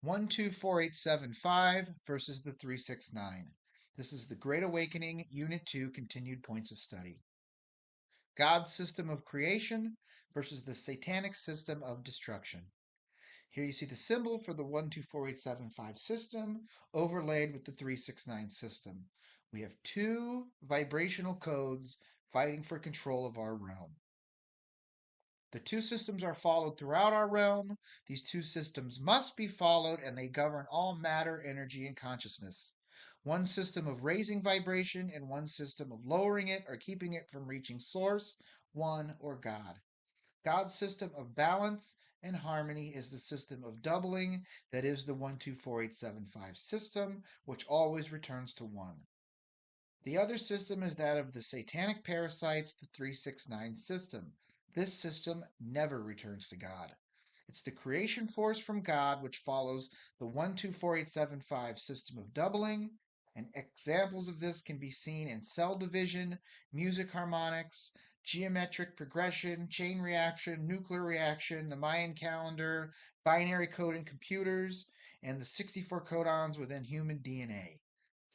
124875 versus the 369. This is the Great Awakening, Unit 2, Continued Points of Study. God's system of creation versus the satanic system of destruction. Here you see the symbol for the 124875 system overlaid with the 369 system. We have two vibrational codes fighting for control of our realm. The two systems are followed throughout our realm. These two systems must be followed, and they govern all matter, energy, and consciousness. One system of raising vibration and one system of lowering it or keeping it from reaching source, one, or God. God's system of balance and harmony is the system of doubling, that is the 124875 system, which always returns to one. The other system is that of the satanic parasites, the 369 system. This system never returns to God. It's the creation force from God which follows the 124875 system of doubling, and examples of this can be seen in cell division, music harmonics, geometric progression, chain reaction, nuclear reaction, the Mayan calendar, binary code in computers, and the 64 codons within human DNA.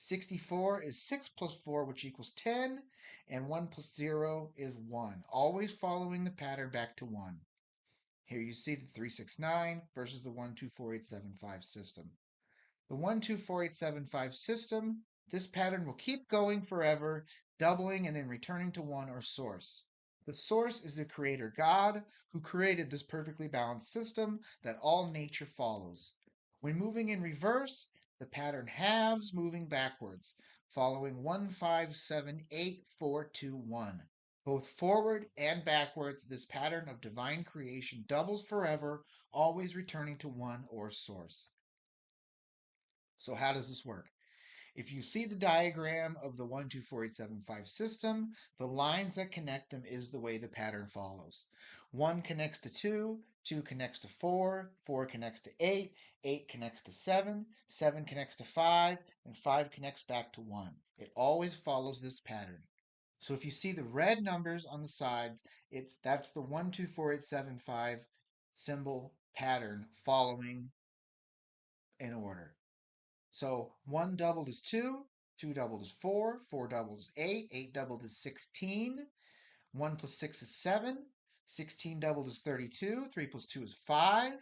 64 is 6 plus 4, which equals 10, and 1 plus 0 is 1, always following the pattern back to 1. Here you see the 369 versus the 124875 system. The 124875 system, this pattern will keep going forever, doubling and then returning to 1 or source. The source is the creator God who created this perfectly balanced system that all nature follows. When moving in reverse, the pattern halves moving backwards, following 1578421. Both forward and backwards, this pattern of divine creation doubles forever, always returning to 1 or source. So how does this work? If you see the diagram of the 124875 system, the lines that connect them is the way the pattern follows. 1 connects to 2, 2 connects to 4, 4 connects to 8, 8 connects to 7, 7 connects to 5, and 5 connects back to 1. It always follows this pattern. So if you see the red numbers on the sides, that's the 124875 symbol pattern following in order. So 1 doubled is 2, 2 doubled is 4, 4 doubled is 8, 8 doubled is 16, 1 plus 6 is 7, 16 doubled is 32, 3 plus 2 is 5,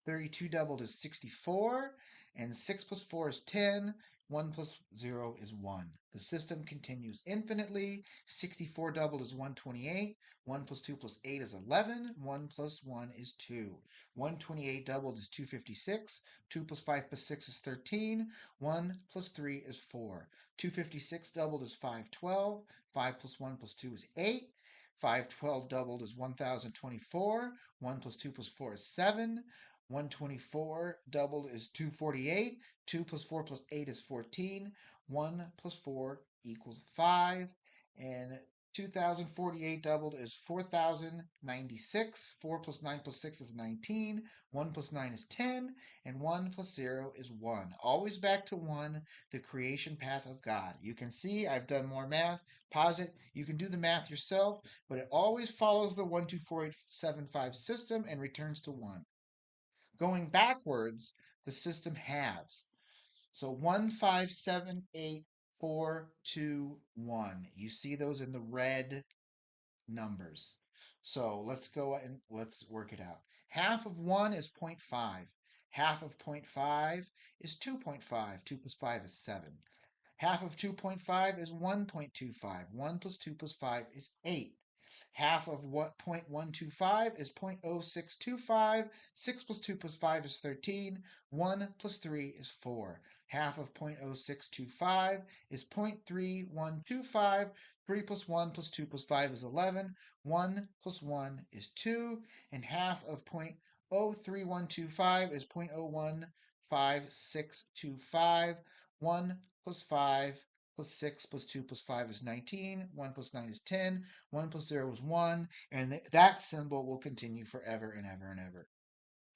32 doubled is 64, and 6 plus 4 is 10, 1 plus 0 is 1. The system continues infinitely. 64 doubled is 128, 1 plus 2 plus 8 is 11, 1 plus 1 is 2. 128 doubled is 256, 2 plus 5 plus 6 is 13, 1 plus 3 is 4. 256 doubled is 512, 5 plus 1 plus 2 is 8, 512 doubled is 1024, 1 plus 2 plus 4 is 7, 124 doubled is 248, 2 plus 4 plus 8 is 14, 1 plus 4 equals 5, and 2048 doubled is 4096, 4 plus 9 plus 6 is 19, 1 plus 9 is 10, and 1 plus 0 is 1. Always back to 1, the creation path of God. You can see I've done more math. Pause it. You can do the math yourself, but it always follows the 124875 system and returns to 1. Going backwards, the system halves. So 1578421. You see those in the red numbers. So let's go and let's work it out. Half of 1 is 0.5. Half of 0.5 is 2.5. 2 plus 5 is 7. Half of 2.5 is 1.25. 1 plus 2 plus 5 is 8. Half of what 0.125 is 0.0625. 6 plus 2 plus 5 is 13. 1 plus 3 is 4. Half of 0.0625 is 0.3125. 3 plus 1 plus 2 plus 5 is 11. 1 plus 1 is 2. And half of 0.03125 is 0.015625. 1 plus 5 plus 6 plus 2 plus 5 is 19. 1 plus 9 is 10. 1 plus 0 is 1. And that symbol will continue forever and ever and ever.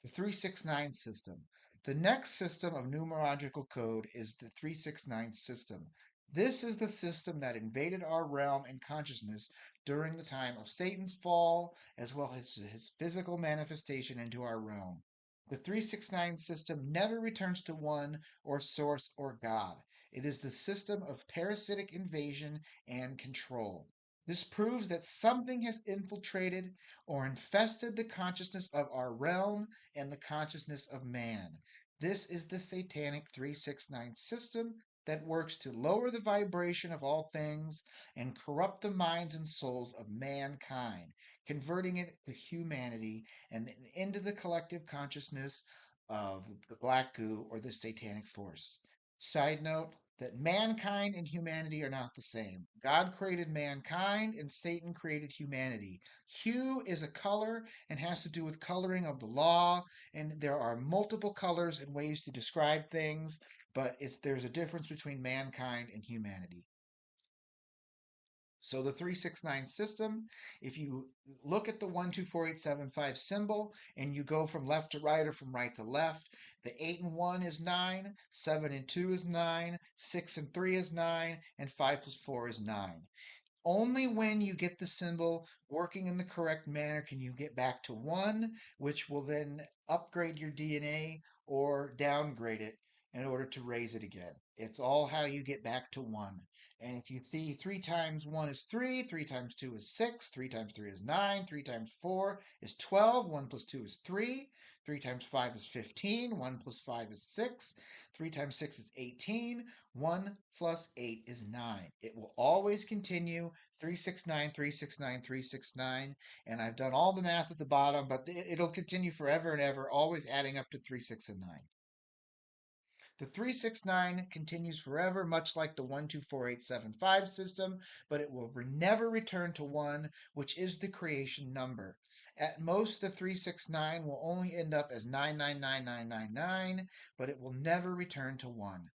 The 369 system. The next system of numerological code is the 369 system. This is the system that invaded our realm and consciousness during the time of Satan's fall, as well as his physical manifestation into our realm. The 369 system never returns to one or source or God. It is the system of parasitic invasion and control. This proves that something has infiltrated or infested the consciousness of our realm and the consciousness of man. This is the satanic 369 system that works to lower the vibration of all things and corrupt the minds and souls of mankind, converting it to humanity and into the collective consciousness of the black goo or the satanic force. Side note that mankind and humanity are not the same. God created mankind and Satan created humanity. Hue is a color and has to do with coloring of the law, and there are multiple colors and ways to describe things, but there's a difference between mankind and humanity. So the 369 system, if you look at the 124875 symbol and you go from left to right or from right to left, the 8 and 1 is 9, 7 and 2 is 9, 6 and 3 is 9, and 5 plus 4 is 9. Only when you get the symbol working in the correct manner can you get back to 1, which will then upgrade your DNA or downgrade it in order to raise it again. It's all how you get back to 1. And if you see 3 times 1 is 3, 3 times 2 is 6, 3 times 3 is 9, 3 times 4 is 12, 1 plus 2 is 3, 3 times 5 is 15, 1 plus 5 is 6, 3 times 6 is 18, 1 plus 8 is 9. It will always continue 369, 369, 369. And I've done all the math at the bottom, but it'll continue forever and ever, always adding up to 3, 6, and 9. The 369 continues forever, much like the 124875 system, but it will never return to 1, which is the creation number. At most, the 369 will only end up as 999999, but it will never return to 1.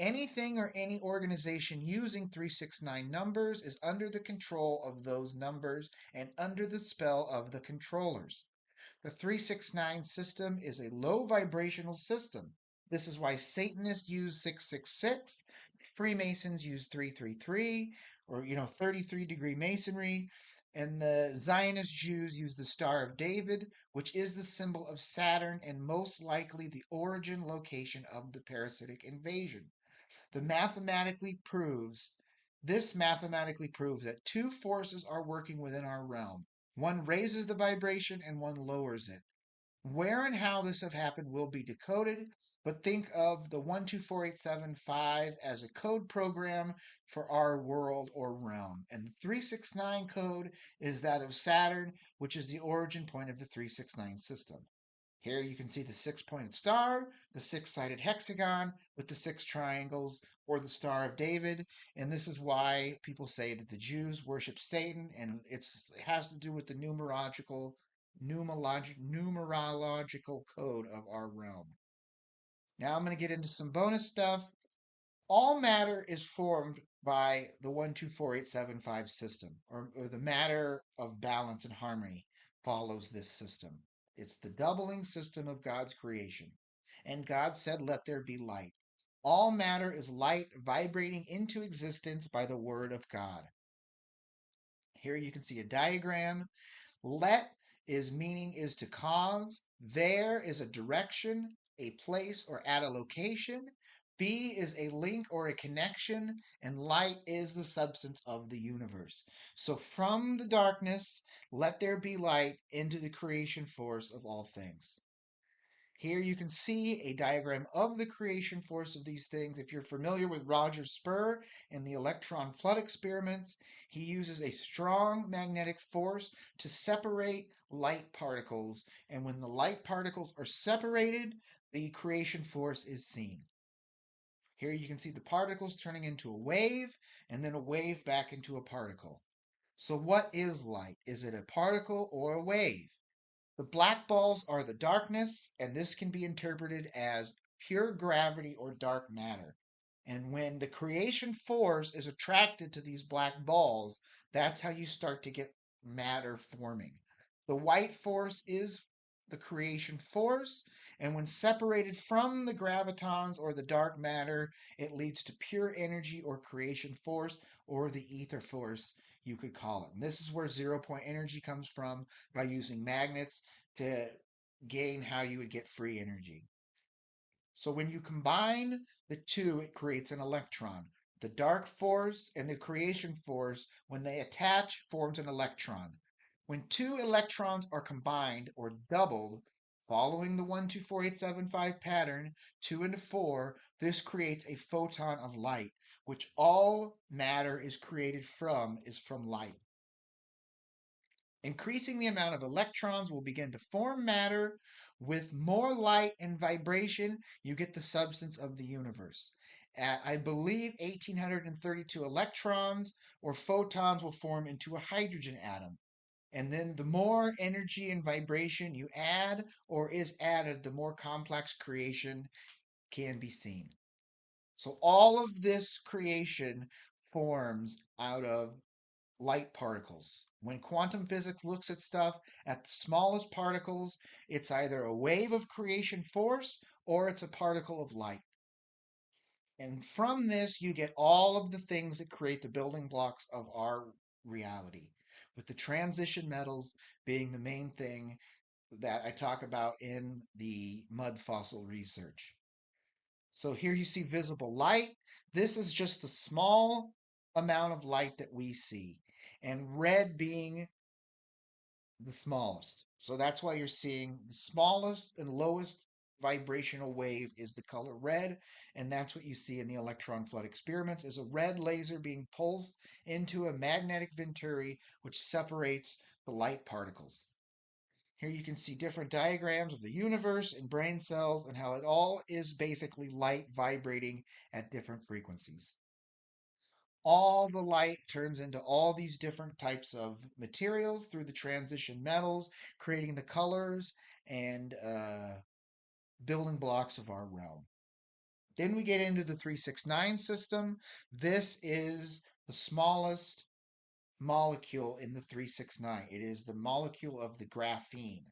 Anything or any organization using 369 numbers is under the control of those numbers and under the spell of the controllers. The 369 system is a low vibrational system. This is why Satanists use 666, Freemasons use 333, or 33-degree masonry, and the Zionist Jews use the Star of David, which is the symbol of Saturn and most likely the origin location of the parasitic invasion. The mathematically proves This mathematically proves that two forces are working within our realm. One raises the vibration and one lowers it. Where and how this have happened will be decoded, but think of the 124875 as a code program for our world or realm. And the 369 code is that of Saturn, which is the origin point of the 369 system. Here you can see the six-pointed star, the six-sided hexagon with the six triangles, or the Star of David. And this is why people say that the Jews worship Satan, and it has to do with the numerological code of our realm. Now I'm going to get into some bonus stuff. All matter is formed by the 124875 system, or the matter of balance and harmony follows this system. It's the doubling system of God's creation. And God said, "Let there be light." All matter is light vibrating into existence by the word of God. Here you can see a diagram. Let is to cause. There is a direction, a place, or at a location. Be is a link or a connection, and light is the substance of the universe. So from the darkness, let there be light into the creation force of all things. Here you can see a diagram of the creation force of these things. If you're familiar with Roger Spur and the electron flood experiments, he uses a strong magnetic force to separate light particles. And when the light particles are separated, the creation force is seen. Here you can see the particles turning into a wave and then a wave back into a particle. So what is light? Is it a particle or a wave? The black balls are the darkness, and this can be interpreted as pure gravity or dark matter. And when the creation force is attracted to these black balls, that's how you start to get matter forming. The white force is the creation force, and when separated from the gravitons or the dark matter, it leads to pure energy or creation force or the ether force, you could call it. And this is where 0 point energy comes from by using magnets to gain how you would get free energy. So when you combine the two, it creates an electron. The dark force and the creation force, when they attach, forms an electron. When two electrons are combined or doubled, following the 1, 2, 4, 8, 7, 5 pattern, 2 into 4, this creates a photon of light, which all matter is created from is from light. Increasing the amount of electrons will begin to form matter. With more light and vibration, you get the substance of the universe. At, I believe, 1832 electrons or photons will form into a hydrogen atom. And then the more energy and vibration you add or is added, the more complex creation can be seen. So all of this creation forms out of light particles. When quantum physics looks at stuff at the smallest particles, it's either a wave of creation force or it's a particle of light. And from this, you get all of the things that create the building blocks of our reality, with the transition metals being the main thing that I talk about in the mud fossil research. So here you see visible light. This is just the small amount of light that we see, and red being the smallest. So that's why you're seeing the smallest and lowest vibrational wave is the color red, and that's what you see in the electron flood experiments is a red laser being pulsed into a magnetic venturi which separates the light particles. Here you can see different diagrams of the universe and brain cells and how it all is basically light vibrating at different frequencies. All the light turns into all these different types of materials through the transition metals, creating the colors and building blocks of our realm. Then we get into the 369 system. This is the smallest molecule in the 369. It is the molecule of the graphene.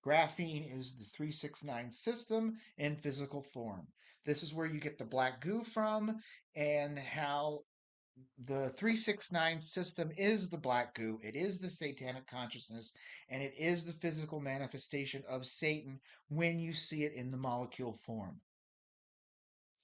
Graphene is the 369 system in physical form. This is where you get the black goo from and how the 369 system is the black goo. It is the satanic consciousness, and it is the physical manifestation of Satan when you see it in the molecule form.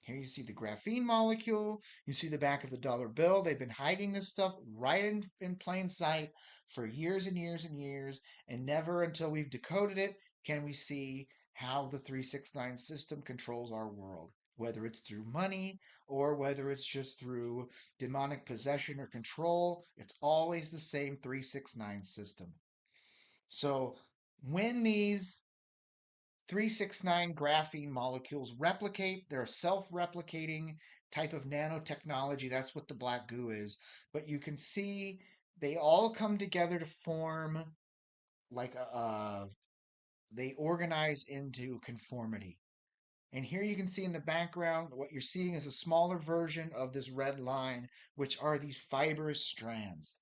Here you see the graphene molecule. You see the back of the dollar bill. They've been hiding this stuff right in plain sight for years and years and years, and never until we've decoded it can we see how the 369 system controls our world, whether it's through money or whether it's just through demonic possession or control. It's always the same 369 system. So when these 369 graphene molecules replicate. They're a self replicating type of nanotechnology. That's what the black goo is. But you can see they all come together to form like they organize into conformity. And here you can see in the background, what you're seeing is a smaller version of this red line, which are these fibrous strands.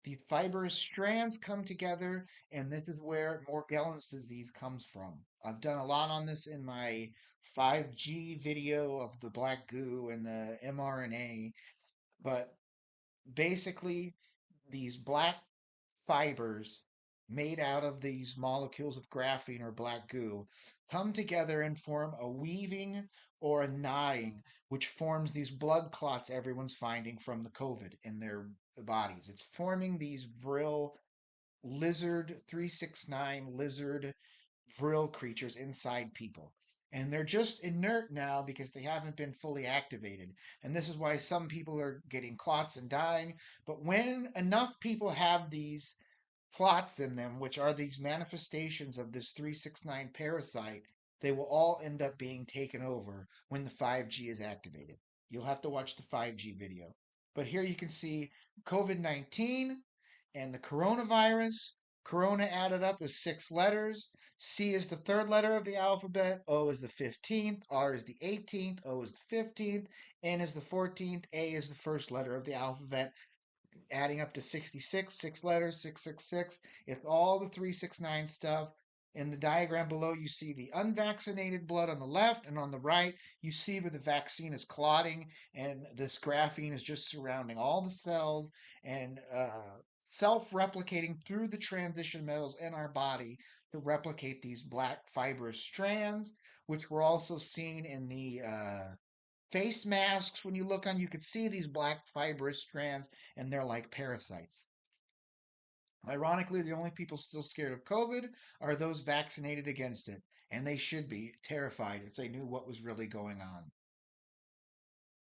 The fibrous strands come together, and this is where Morgellons disease comes from. I've done a lot on this in my 5G video of the black goo and the mRNA, but basically, these black fibers made out of these molecules of graphene or black goo come together and form a weaving or a knotting, which forms these blood clots everyone's finding from the COVID in their bodies. It's forming these vril lizard 369 lizard vril creatures inside people. And they're just inert now because they haven't been fully activated. And this is why some people are getting clots and dying. But when enough people have these clots in them, which are these manifestations of this 369 parasite, they will all end up being taken over when the 5G is activated. You'll have to watch the 5G video. But here you can see COVID 19 and the coronavirus. Corona added up is 6 letters. C is the third letter of the alphabet. O is the 15th. R is the 18th. O is the 15th. N is the 14th. A is the first letter of the alphabet, adding up to 66, 6 letters, 666. It's all the 369 stuff. In the diagram below, you see the unvaccinated blood on the left, and on the right, you see where the vaccine is clotting, and this graphene is just surrounding all the cells and self replicating through the transition metals in our body to replicate these black fibrous strands, which were also seen in the face masks. When you look on, you could see these black fibrous strands, and they're like parasites. Ironically, the only people still scared of COVID are those vaccinated against it, and they should be terrified if they knew what was really going on.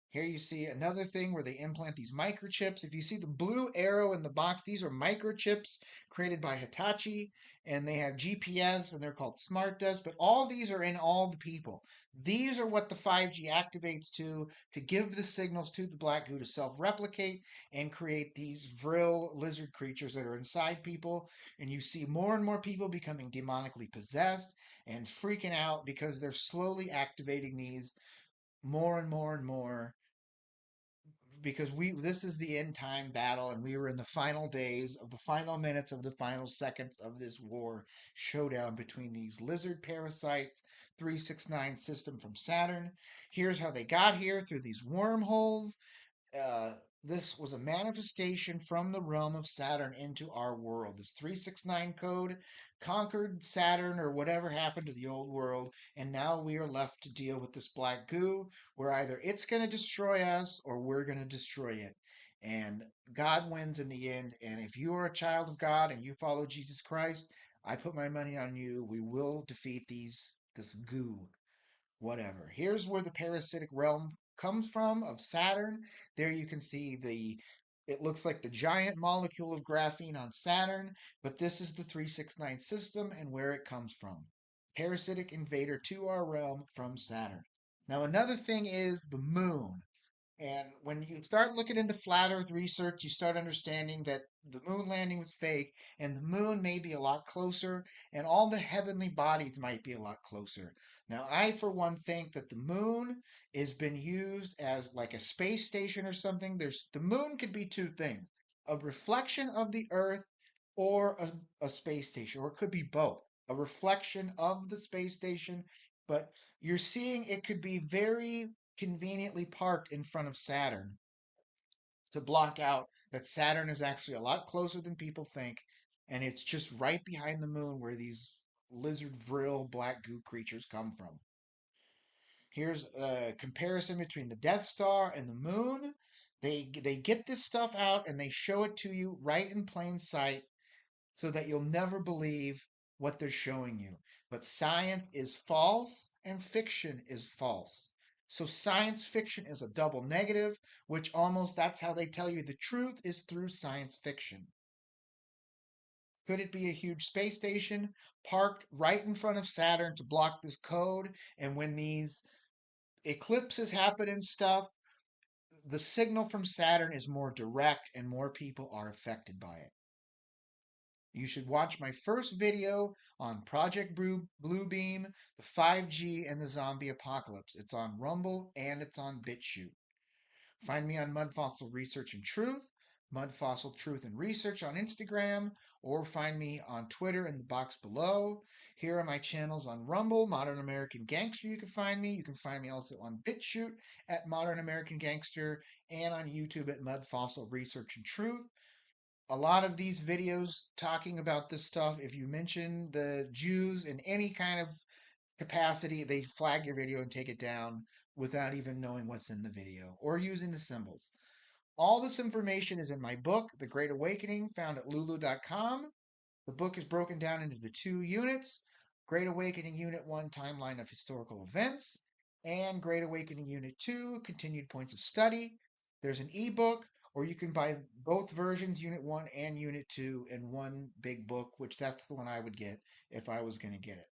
Here you see another thing where they implant these microchips. If you see the blue arrow in the box, these are microchips created by Hitachi, and they have GPS, and they're called smart dust. But all these are in all the people. These are what the 5G activates to give the signals to the black goo to self-replicate and create these vril lizard creatures that are inside people. And you see more and more people becoming demonically possessed and freaking out because they're slowly activating these more and more and more, because we this is the end time battle, and we were in the final days of the final minutes of the final seconds of this war showdown between these lizard parasites. 369 system from Saturn. Here's how they got here: through these wormholes. uh, this was a manifestation from the realm of Saturn into our world. This 369 code conquered Saturn, or whatever happened to the old world, and now we are left to deal with this black goo, where either it's going to destroy us or we're going to destroy it. And God wins in the end. And if you are a child of God and you follow Jesus Christ, I put my money on you. We will defeat this goo, whatever. Here's where the parasitic realm comes from of Saturn. There you can see it looks like the giant molecule of graphene on Saturn, but this is the 369 system and where it comes from. Parasitic invader to our realm from Saturn. Now, another thing is the moon. And when you start looking into flat Earth research, you start understanding that the moon landing was fake, and the moon may be a lot closer, and all the heavenly bodies might be a lot closer. Now, I, for one, think that the moon has been used as like a space station or something. The moon could be two things: a reflection of the Earth or a space station, or it could be both. A reflection of the space station, but you're seeing it could be very conveniently parked in front of Saturn to block out that Saturn is actually a lot closer than people think, and it's just right behind the moon where these lizard vril black goo creatures come from. Here's a comparison between the Death Star and the moon. They get this stuff out and they show it to you right in plain sight so that you'll never believe what they're showing you. But science is false and fiction is false. So science fiction is a double negative, which almost that's how they tell you the truth is through science fiction. Could it be a huge space station parked right in front of Saturn to block this code? And when these eclipses happen and stuff, the signal from Saturn is more direct and more people are affected by it. You should watch my first video on Project Bluebeam, the 5G, and the zombie apocalypse. It's on Rumble and it's on BitChute. Find me on Mudfossil Research and Truth, Mudfossil Truth and Research on Instagram, or find me on Twitter in the box below. Here are my channels on Rumble, Modern American Gangster. You can find me. You can find me also on BitChute at Modern American Gangster and on YouTube at Mudfossil Research and Truth. A lot of these videos talking about this stuff, if you mention the Jews in any kind of capacity, they flag your video and take it down without even knowing what's in the video or using the symbols. All this information is in my book, The Great Awakening, found at lulu.com. The book is broken down into the 2 units: Great Awakening Unit 1, Timeline of Historical Events, and Great Awakening Unit 2, Continued Points of Study. There's an ebook, or you can buy both versions, Unit 1 and Unit 2, in one big book, which that's the one I would get if I was going to get it.